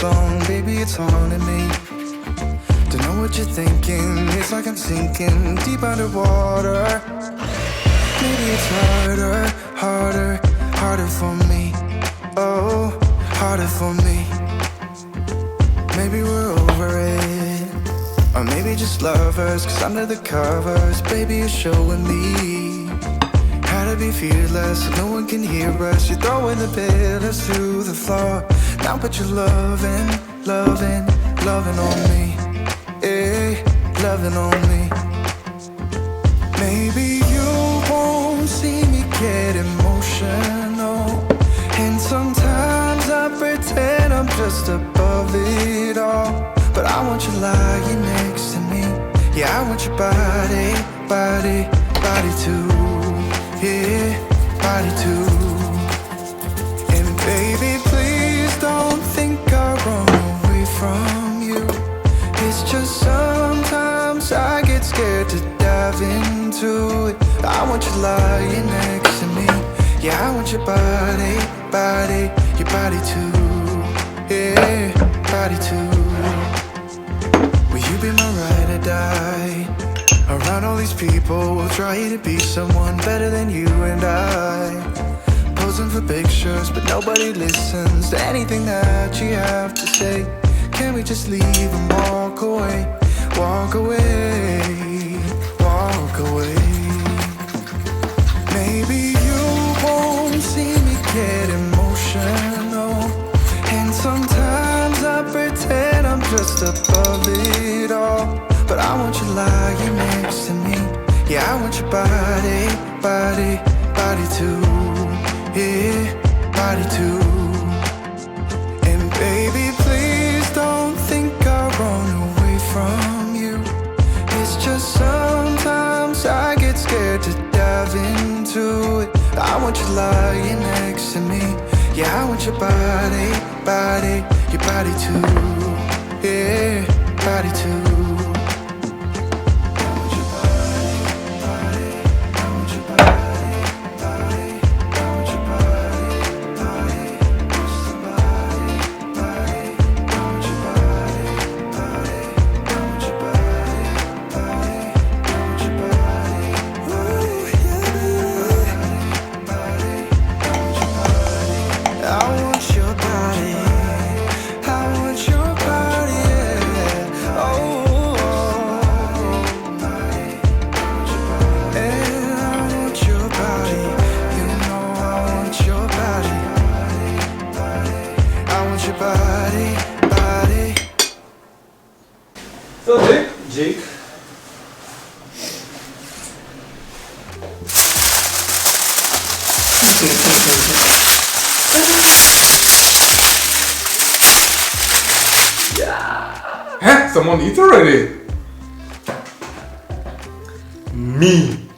song, baby, it's haunting me. Don't know what you're thinking, it's like I'm sinking deep underwater. Maybe it's harder for me. Oh, harder for me. Maybe we're over it, or maybe just lovers, cause under the covers, baby, you're showing me how to be fearless so no one can hear us. You're throwing the pillars through the floor. Now put your loving on me. Eh, loving on me. Maybe you won't see me get emotional, and sometimes I pretend I'm just above it all. But I want you lying next to me. Yeah, I want your body too. Yeah, body too. And baby, please don't think I run away from you. It's just sometimes I get scared to dive into it. I want you lying next to me. Yeah, I want your body too. Yeah, body too. Will you be my ride or die? Around all these people, we'll try to be someone better than you and I. Posing for pictures, but nobody listens to anything that you have to say. Can we just leave and walk away? Walk away, walk away. Maybe you won't see me get emotional, and sometimes I pretend I'm just above it all. But I want you lying next to me. Yeah, I want your body too. Yeah, body too. And baby, please don't think I run away from you. It's just sometimes I get scared to dive into it. I want you lying next to me. Yeah, I want your body too. Yeah, body too. So Jake. Yeah. Huh? Someone eats already. Me.